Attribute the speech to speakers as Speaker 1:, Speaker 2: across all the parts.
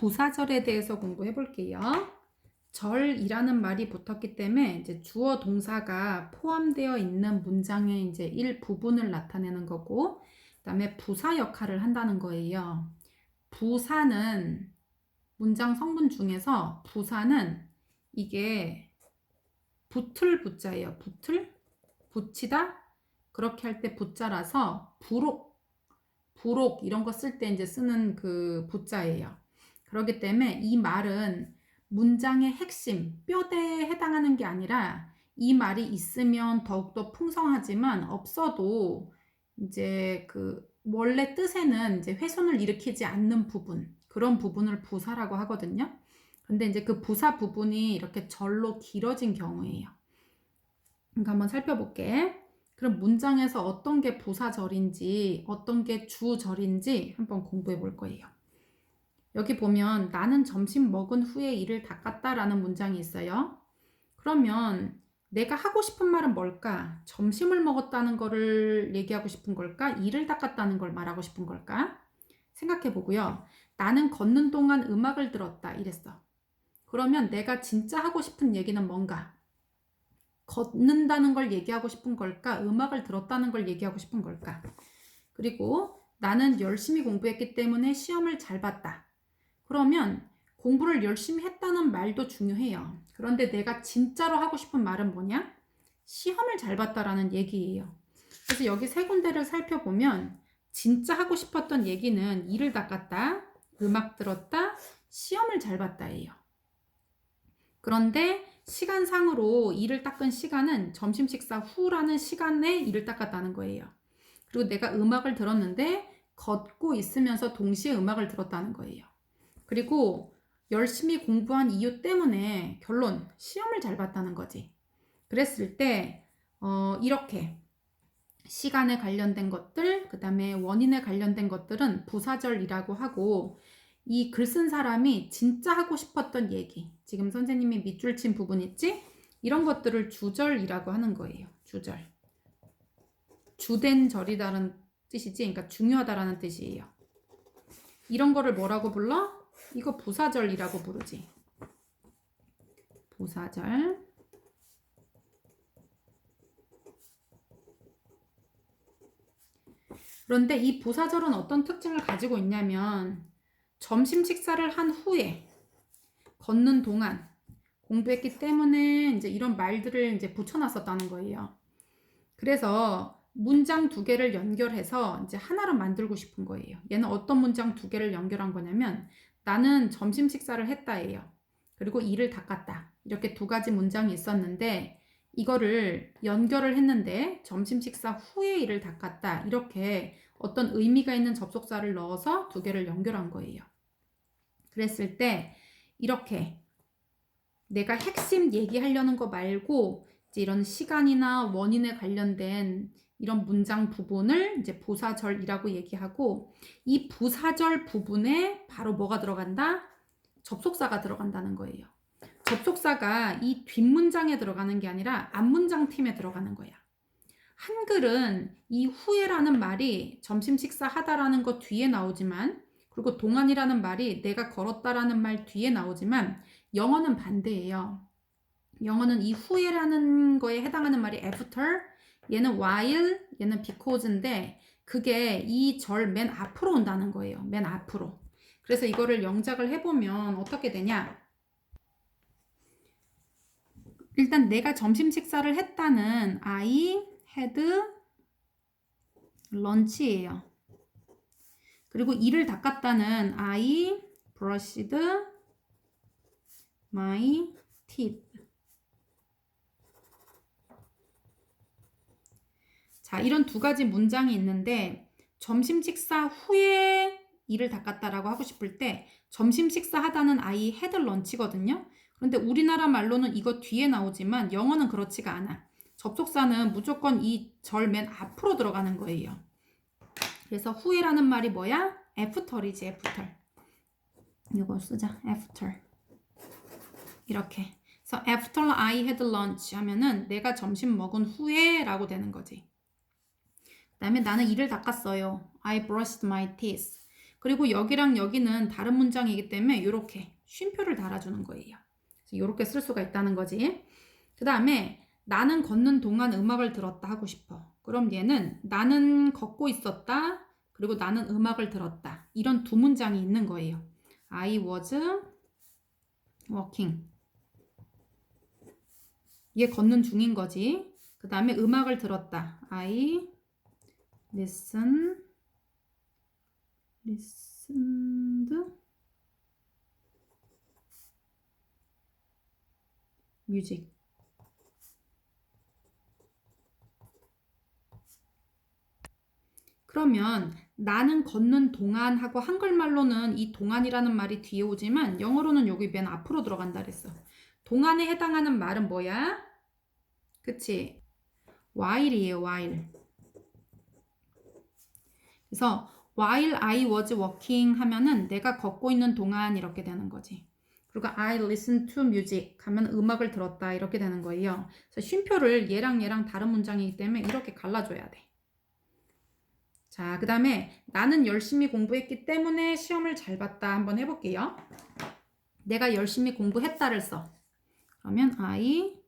Speaker 1: 부사절에 대해서 공부해 볼게요. 절이라는 말이 붙었기 때문에 이제 주어 동사가 포함되어 있는 문장의 이제 일부분을 나타내는 거고, 그다음에 부사 역할을 한다는 거예요. 부사는 문장 성분 중에서 부사는 이게 붙을 부자예요. 붙이다 그렇게 할 때 부자라서 부록 이런 거 쓸 때 이제 쓰는 그 부자예요. 그렇기 때문에 이 말은 문장의 핵심, 뼈대에 해당하는 게 아니라 이 말이 있으면 더욱더 풍성하지만 없어도 이제 그 원래 뜻에는 이제 훼손을 일으키지 않는 부분, 그런 부분을 부사라고 하거든요. 근데 이제 그 부사 부분이 이렇게 절로 길어진 경우예요. 그러니까 한번 살펴볼게. 그럼 문장에서 어떤 게 부사절인지 어떤 게 주절인지 한번 공부해 볼 거예요. 여기 보면 나는 점심 먹은 후에 이를 닦았다 라는 문장이 있어요. 그러면 내가 하고 싶은 말은 뭘까? 점심을 먹었다는 거를 얘기하고 싶은 걸까? 이를 닦았다는 걸 말하고 싶은 걸까? 생각해 보고요. 나는 걷는 동안 음악을 들었다 이랬어. 그러면 내가 진짜 하고 싶은 얘기는 뭔가? 걷는다는 걸 얘기하고 싶은 걸까? 음악을 들었다는 걸 얘기하고 싶은 걸까? 그리고 나는 열심히 공부했기 때문에 시험을 잘 봤다. 그러면 공부를 열심히 했다는 말도 중요해요. 그런데 내가 진짜로 하고 싶은 말은 뭐냐? 시험을 잘 봤다라는 얘기예요. 그래서 여기 세 군데를 살펴보면 진짜 하고 싶었던 얘기는 이를 닦았다, 음악 들었다, 시험을 잘 봤다예요. 그런데 시간상으로 이를 닦은 시간은 점심 식사 후라는 시간에 이를 닦았다는 거예요. 그리고 내가 음악을 들었는데 걷고 있으면서 동시에 음악을 들었다는 거예요. 그리고 열심히 공부한 이유 때문에 결론, 시험을 잘 봤다는 거지. 그랬을 때 이렇게 시간에 관련된 것들, 그 다음에 원인에 관련된 것들은 부사절이라고 하고, 이 글 쓴 사람이 진짜 하고 싶었던 얘기, 지금 선생님이 밑줄 친 부분 있지? 이런 것들을 주절이라고 하는 거예요. 주절. 주된 절이라는 뜻이지, 그러니까 중요하다라는 뜻이에요. 이런 거를 뭐라고 불러? 이거 부사절이라고 부르지. 부사절. 그런데 이 부사절은 어떤 특징을 가지고 있냐면 점심 식사를 한 후에 걷는 동안 공부했기 때문에 이제 이런 말들을 이제 붙여놨었다는 거예요. 그래서 문장 두 개를 연결해서 이제 하나로 만들고 싶은 거예요. 얘는 어떤 문장 두 개를 연결한 거냐면 나는 점심 식사를 했다예요. 그리고 이를 닦았다. 이렇게 두 가지 문장이 있었는데 이거를 연결을 했는데 점심 식사 후에 이를 닦았다. 이렇게 어떤 의미가 있는 접속사를 넣어서 두 개를 연결한 거예요. 그랬을 때 이렇게 내가 핵심 얘기하려는 거 말고 이제 이런 시간이나 원인에 관련된 이런 문장 부분을 이제 부사절이라고 얘기하고, 이 부사절 부분에 바로 뭐가 들어간다? 접속사가 들어간다는 거예요. 접속사가 이 뒷문장에 들어가는 게 아니라 앞문장 팀에 들어가는 거야. 한글은 이 후에라는 말이 점심 식사 하다라는 거 뒤에 나오지만, 그리고 동안이라는 말이 내가 걸었다라는 말 뒤에 나오지만, 영어는 반대예요. 영어는 이 후에라는 거에 해당하는 말이 after, 얘는 while, 얘는 because인데 그게 이 절 맨 앞으로 온다는 거예요. 맨 앞으로. 그래서 이거를 영작을 해보면 어떻게 되냐? 일단 내가 점심 식사를 했다는 I had lunch예요. 그리고 이를 닦았다는 I brushed my teeth. 자, 이런 두 가지 문장이 있는데 점심 식사 후에 이를 닦았다라고 하고 싶을 때 점심 식사 하다는 I had lunch거든요. 그런데 우리나라 말로는 이거 뒤에 나오지만 영어는 그렇지가 않아. 접속사는 무조건 이 절 맨 앞으로 들어가는 거예요. 그래서 후에라는 말이 뭐야? after이지, after. 이거 쓰자, after. 이렇게. 그래서 after I had lunch 하면은 내가 점심 먹은 후에 라고 되는 거지. 그 다음에 나는 이를 닦았어요. I brushed my teeth. 그리고 여기랑 여기는 다른 문장이기 때문에 이렇게 쉼표를 달아주는 거예요. 이렇게 쓸 수가 있다는 거지. 그 다음에 나는 걷는 동안 음악을 들었다 하고 싶어. 그럼 얘는 나는 걷고 있었다. 그리고 나는 음악을 들었다. 이런 두 문장이 있는 거예요. I was walking. 얘 걷는 중인 거지. 그 다음에 음악을 들었다. I listened music. 그러면 나는 걷는 동안 하고 한글말로는 이 동안이라는 말이 뒤에 오지만 영어로는 여기 맨 앞으로 들어간다 그랬어. 동안에 해당하는 말은 뭐야? 그치? while이에요, while. 그래서 while I was walking 하면은 내가 걷고 있는 동안 이렇게 되는 거지. 그리고 I listened to music 하면 음악을 들었다 이렇게 되는 거예요. 그래서 쉼표를 얘랑 다른 문장이기 때문에 이렇게 갈라줘야 돼. 자, 그 다음에 나는 열심히 공부했기 때문에 시험을 잘 봤다 한번 해볼게요. 내가 열심히 공부했다를 써. 그러면 I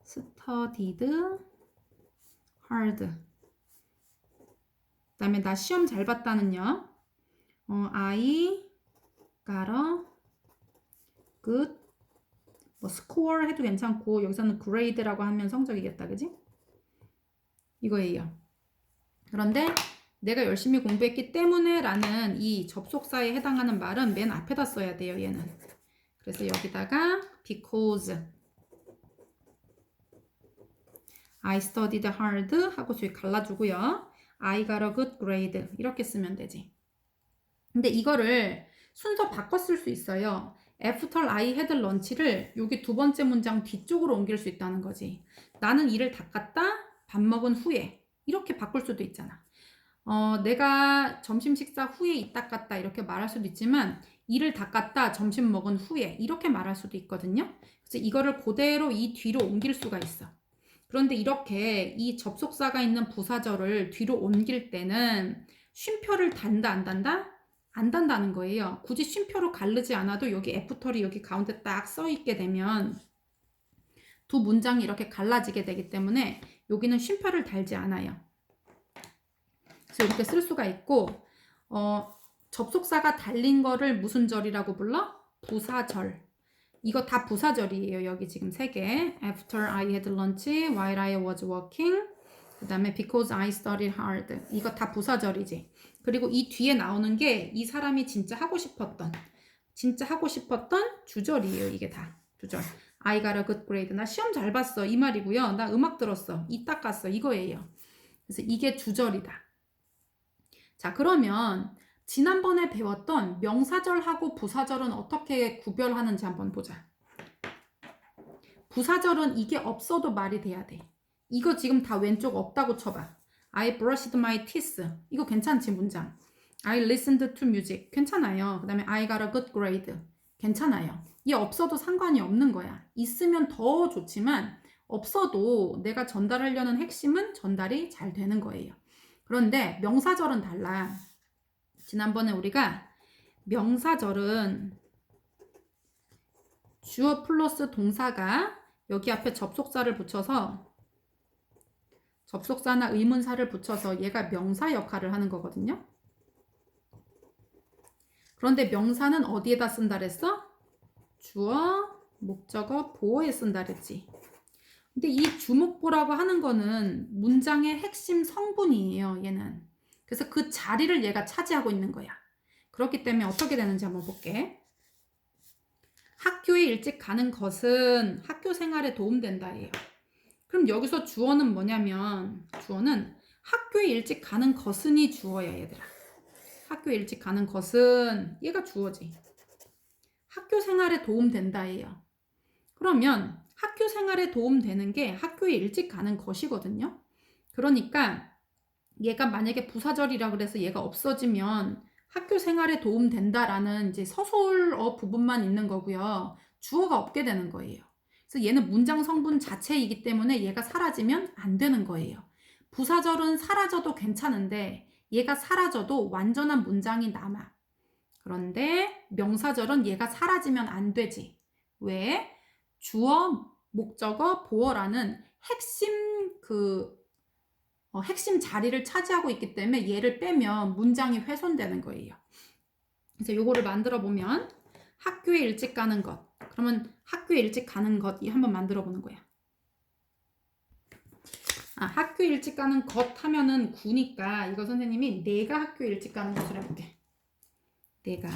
Speaker 1: studied hard. 그 다음에 나 시험 잘 봤다는요. I got a good score 해도 괜찮고 여기서는 grade라고 하면 성적이겠다. 그지? 이거예요. 그런데 내가 열심히 공부했기 때문에 라는 이 접속사에 해당하는 말은 맨 앞에다 써야 돼요. 얘는. 그래서 여기다가 because I studied hard 하고 저기 갈라주고요. I got a good grade 이렇게 쓰면 되지. 근데 이거를 순서 바꿔 쓸 수 있어요. After I had lunch를 여기 두 번째 문장 뒤쪽으로 옮길 수 있다는 거지. 나는 이를 닦았다 밥 먹은 후에 이렇게 바꿀 수도 있잖아. 내가 점심 식사 후에 이 닦았다 이렇게 말할 수도 있지만 이를 닦았다 점심 먹은 후에 이렇게 말할 수도 있거든요. 그래서 이거를 그대로 이 뒤로 옮길 수가 있어. 그런데 이렇게 이 접속사가 있는 부사절을 뒤로 옮길 때는 쉼표를 단다 안 단다? 안 단다는 거예요. 굳이 쉼표로 가르지 않아도 여기 애프터리 여기 가운데 딱 써 있게 되면 두 문장이 이렇게 갈라지게 되기 때문에 여기는 쉼표를 달지 않아요. 그래서 이렇게 쓸 수가 있고 접속사가 달린 거를 무슨 절이라고 불러? 부사절. 이거 다 부사절이에요. 여기 지금 3개. After I had lunch, while I was working. 그 다음에 because I studied hard. 이거 다 부사절이지. 그리고 이 뒤에 나오는 게 이 사람이 진짜 하고 싶었던 주절이에요. 이게 다 주절. I got a good grade. 나 시험 잘 봤어. 이 말이고요. 나 음악 들었어. 이 닦았어. 이거예요. 그래서 이게 주절이다. 자, 그러면 지난번에 배웠던 명사절하고 부사절은 어떻게 구별하는지 한번 보자. 부사절은 이게 없어도 말이 돼야 돼. 이거 지금 다 왼쪽 없다고 쳐봐. I brushed my teeth. 이거 괜찮지, 문장. I listened to music. 괜찮아요. 그 다음에 I got a good grade. 괜찮아요. 이 없어도 상관이 없는 거야. 있으면 더 좋지만 없어도 내가 전달하려는 핵심은 전달이 잘 되는 거예요. 그런데 명사절은 달라. 지난번에 우리가 명사절은 주어 플러스 동사가 여기 앞에 접속사를 붙여서 접속사나 의문사를 붙여서 얘가 명사 역할을 하는 거거든요. 그런데 명사는 어디에다 쓴다 그랬어? 주어, 목적어, 보어에 쓴다 그랬지. 근데 이 주목보라고 하는 거는 문장의 핵심 성분이에요. 얘는. 그래서 그 자리를 얘가 차지하고 있는 거야. 그렇기 때문에 어떻게 되는지 한번 볼게. 학교에 일찍 가는 것은 학교 생활에 도움된다예요. 그럼 여기서 주어는 뭐냐면 주어는 학교에 일찍 가는 것은이 주어야 얘들아. 학교에 일찍 가는 것은 얘가 주어지. 학교 생활에 도움된다예요. 그러면 학교 생활에 도움되는 게 학교에 일찍 가는 것이거든요. 그러니까 얘가 만약에 부사절이라 그래서 얘가 없어지면 학교 생활에 도움된다라는 이제 서술어 부분만 있는 거고요. 주어가 없게 되는 거예요. 그래서 얘는 문장 성분 자체이기 때문에 얘가 사라지면 안 되는 거예요. 부사절은 사라져도 괜찮은데 얘가 사라져도 완전한 문장이 남아. 그런데 명사절은 얘가 사라지면 안 되지. 왜? 주어, 목적어, 보어라는 핵심 자리를 차지하고 있기 때문에 얘를 빼면 문장이 훼손되는 거예요. 그래서 요거를 만들어 보면 학교에 일찍 가는 것. 그러면 학교에 일찍 가는 것 한번 만들어 보는 거야. 학교에 일찍 가는 것 하면은 구니까 이거 선생님이 내가 학교에 일찍 가는 것을 해볼게. 내가.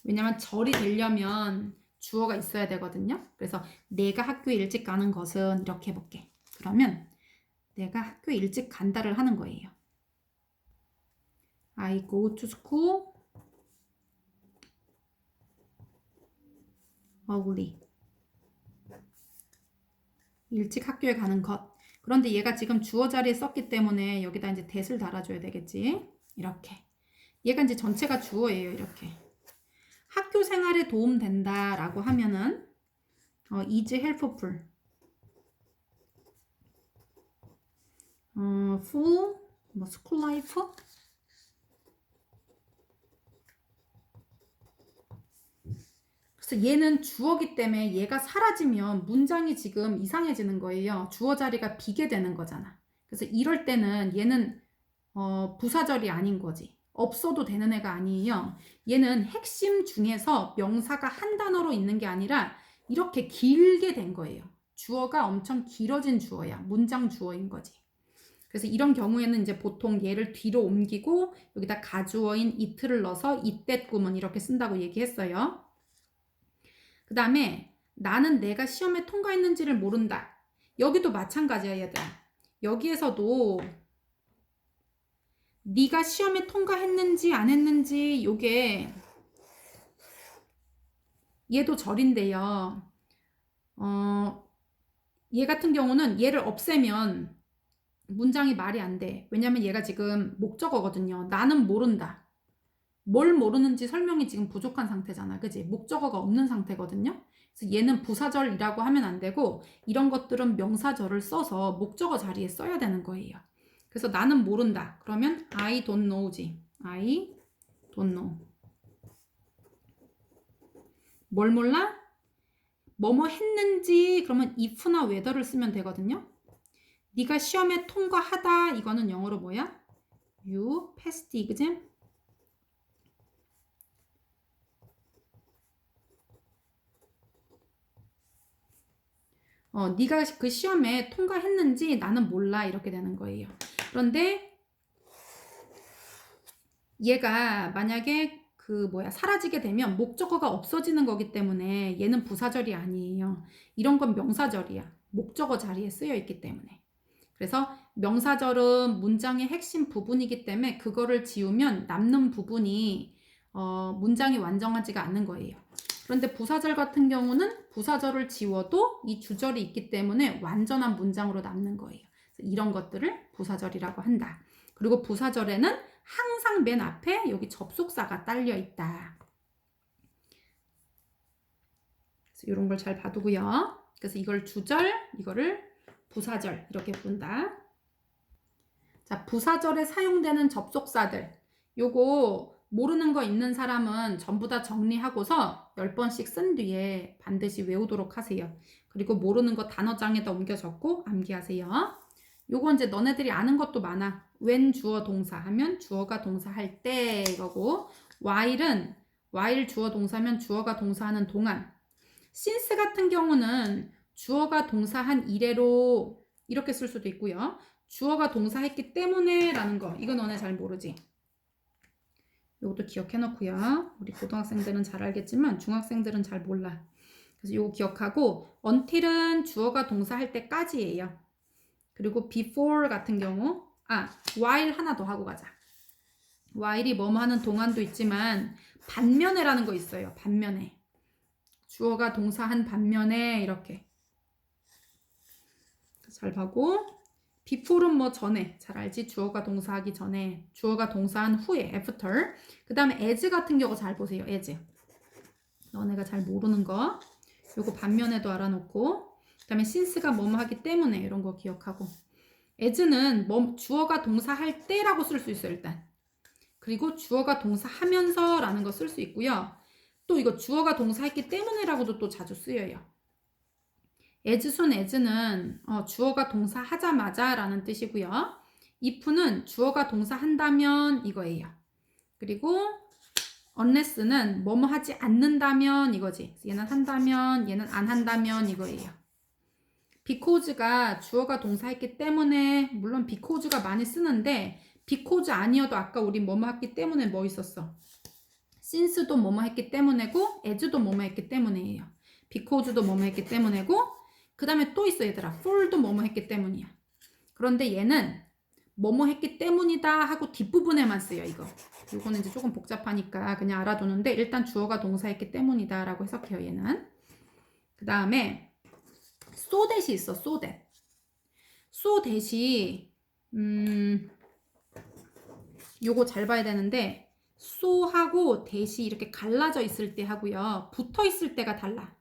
Speaker 1: 왜냐면 절이 되려면 주어가 있어야 되거든요. 그래서 내가 학교에 일찍 가는 것은 이렇게 해볼게. 그러면 내가 학교에 일찍 간다를 하는 거예요. I go to school early. 일찍 학교에 가는 것. 그런데 얘가 지금 주어 자리에 썼기 때문에 여기다 이제 that을 달아줘야 되겠지. 이렇게. 얘가 이제 전체가 주어예요. 이렇게. 학교 생활에 도움된다 라고 하면은 is helpful. for school life. 그래서 얘는 주어기 때문에 얘가 사라지면 문장이 지금 이상해지는 거예요. 주어 자리가 비게 되는 거잖아. 그래서 이럴 때는 얘는 부사절이 아닌 거지. 없어도 되는 애가 아니에요. 얘는 핵심 중에서 명사가 한 단어로 있는 게 아니라 이렇게 길게 된 거예요. 주어가 엄청 길어진 주어야. 문장 주어인 거지. 그래서 이런 경우에는 이제 보통 얘를 뒤로 옮기고 여기다 가주어인 it를 넣어서 이때 꿈은 이렇게 쓴다고 얘기했어요. 그 다음에 나는 내가 시험에 통과했는지를 모른다. 여기도 마찬가지야 얘들아. 여기에서도 네가 시험에 통과했는지 안 했는지 요게 얘도 절인데요. 얘 같은 경우는 얘를 없애면 문장이 말이 안 돼. 왜냐면 얘가 지금 목적어거든요. 나는 모른다. 뭘 모르는지 설명이 지금 부족한 상태잖아. 그지? 목적어가 없는 상태거든요. 그래서 얘는 부사절이라고 하면 안 되고 이런 것들은 명사절을 써서 목적어 자리에 써야 되는 거예요. 그래서 나는 모른다. 그러면 I don't know지. I don't know. 뭘 몰라? 뭐뭐 했는지 그러면 if나 whether를 쓰면 되거든요. 네가 시험에 통과하다 이거는 영어로 뭐야? You passed the exam. 네가 그 시험에 통과했는지 나는 몰라 이렇게 되는 거예요. 그런데 얘가 만약에 사라지게 되면 목적어가 없어지는 거기 때문에 얘는 부사절이 아니에요. 이런 건 명사절이야. 목적어 자리에 쓰여 있기 때문에. 그래서 명사절은 문장의 핵심 부분이기 때문에 그거를 지우면 남는 부분이 문장이 완전하지가 않는 거예요. 그런데 부사절 같은 경우는 부사절을 지워도 이 주절이 있기 때문에 완전한 문장으로 남는 거예요. 이런 것들을 부사절이라고 한다. 그리고 부사절에는 항상 맨 앞에 여기 접속사가 딸려 있다. 그래서 이런 걸 잘 봐두고요. 그래서 이걸 주절, 이거를 부사절 이렇게 부른다. 자, 부사절에 사용되는 접속사들. 요거 모르는 거 있는 사람은 전부 다 정리하고서 10번씩 쓴 뒤에 반드시 외우도록 하세요. 그리고 모르는 거 단어장에다 옮겨 적고 암기하세요. 요거 이제 너네들이 아는 것도 많아. when 주어 동사 하면 주어가 동사할 때 이거고, while 주어 동사면 주어가 동사하는 동안, since 같은 경우는 주어가 동사한 이래로 이렇게 쓸 수도 있고요. 주어가 동사했기 때문에 라는 거, 이거 너네 잘 모르지? 이것도 기억해 놓고요. 우리 고등학생들은 잘 알겠지만 중학생들은 잘 몰라. 그래서 이거 기억하고, until은 주어가 동사할 때까지예요. 그리고 before 같은 경우, while 하나 더 하고 가자. while이 뭐뭐 하는 동안도 있지만 반면에라는 거 있어요. 반면에. 주어가 동사한 반면에 이렇게. 잘 봐고, before는 뭐 전에, 잘 알지? 주어가 동사하기 전에, 주어가 동사한 후에, after. 그 다음에 as 같은 경우 잘 보세요. as. 너네가 잘 모르는 거. 요거 반면에도 알아놓고, 그 다음에 since가 뭐뭐 하기 때문에 이런 거 기억하고. as는 주어가 동사 할 때라고 쓸 수 있어요, 일단. 그리고 주어가 동사 하면서 라는 거 쓸 수 있고요. 또 이거 주어가 동사 했기 때문에라고도 또 자주 쓰여요. as soon as는 주어가 동사 하자마자 라는 뜻이고요. if는 주어가 동사 한다면 이거예요. 그리고 unless는 뭐뭐 하지 않는다면 이거지. 얘는 한다면, 얘는 안 한다면 이거예요. because가 주어가 동사 했기 때문에, 물론 because가 많이 쓰는데 because 아니어도 아까 우리 뭐뭐 했기 때문에 뭐 있었어? since도 뭐뭐 했기 때문에고 as도 뭐뭐 했기 때문이에요. because도 뭐뭐 했기 때문이고 그 다음에 또 있어 얘들아. for도 뭐뭐 했기 때문이야. 그런데 얘는 뭐뭐 했기 때문이다 하고 뒷부분에만 쓰여 이거. 이거는 이제 조금 복잡하니까 그냥 알아두는데 일단 주어가 동사했기 때문이다 라고 해석해요 얘는. 그 다음에 so that이 있어. so that. so that이 요거 잘 봐야 되는데 so하고 that이 이렇게 갈라져 있을 때 하고요. 붙어 있을 때가 달라.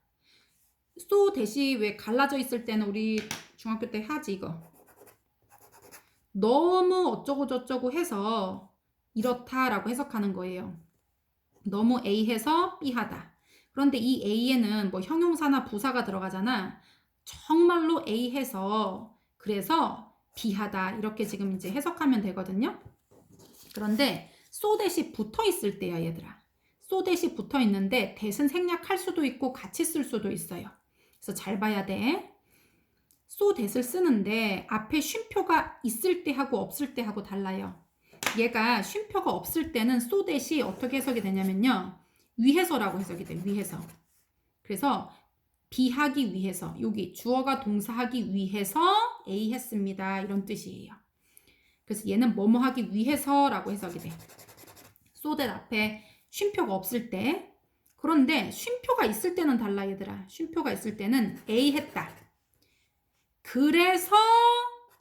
Speaker 1: so that이 왜 갈라져 있을 때는 우리 중학교 때 하지 이거. 너무 어쩌고 저쩌고 해서 이렇다라고 해석하는 거예요. 너무 A 해서 B 하다. 그런데 이 A에는 뭐 형용사나 부사가 들어가잖아. 정말로 A 해서 그래서 B 하다 이렇게 지금 이제 해석하면 되거든요. 그런데 so that이 붙어 있을 때야 얘들아. so that이 붙어 있는데 that은 생략할 수도 있고 같이 쓸 수도 있어요. 그래서 잘 봐야 돼. so that을 쓰는데 앞에 쉼표가 있을 때 하고 없을 때 하고 달라요. 얘가 쉼표가 없을 때는 so that이 어떻게 해석이 되냐면요. 위해서라고 해석이 돼. 위해서. 그래서 비하기 위해서 여기 주어가 동사하기 위해서 A 했습니다. 이런 뜻이에요. 그래서 얘는 뭐뭐 하기 위해서라고 해석이 돼. so that 앞에 쉼표가 없을 때. 그런데 쉼표가 있을 때는 달라 얘들아. 쉼표가 있을 때는 A 했다. 그래서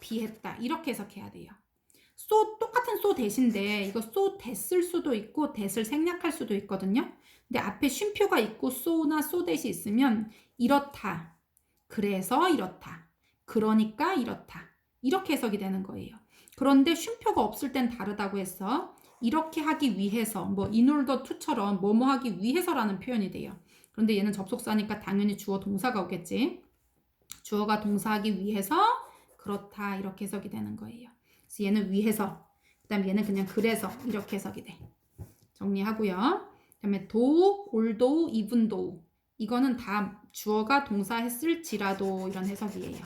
Speaker 1: B 했다. 이렇게 해석해야 돼요. so 똑같은 so that인데 이거 so that을 수도 있고 that을 생략할 수도 있거든요. 근데 앞에 쉼표가 있고 so나 so that이 있으면 이렇다. 그래서 이렇다. 그러니까 이렇다. 이렇게 해석이 되는 거예요. 그런데 쉼표가 없을 땐 다르다고 했어. 이렇게 하기 위해서 뭐 in order to처럼 뭐뭐 하기 위해서라는 표현이 돼요. 그런데 얘는 접속사니까 당연히 주어 동사가 오겠지. 주어가 동사하기 위해서 그렇다 이렇게 해석이 되는 거예요. 그래서 얘는 위해서 그 다음에 얘는 그냥 그래서 이렇게 해석이 돼. 정리하고요. 그 다음에 though, although, even though 이거는 다 주어가 동사했을지라도 이런 해석이에요.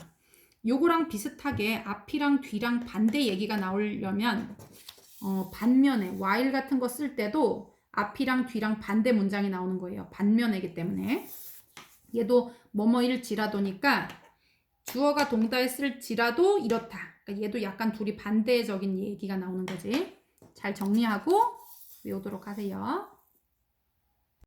Speaker 1: 요거랑 비슷하게 앞이랑 뒤랑 반대 얘기가 나오려면 반면에 while 같은 거 쓸 때도 앞이랑 뒤랑 반대 문장이 나오는 거예요. 반면이기 때문에 얘도 뭐뭐일지라도니까 주어가 동사했을지라도 이렇다. 그러니까 얘도 약간 둘이 반대적인 얘기가 나오는 거지. 잘 정리하고 외우도록 하세요.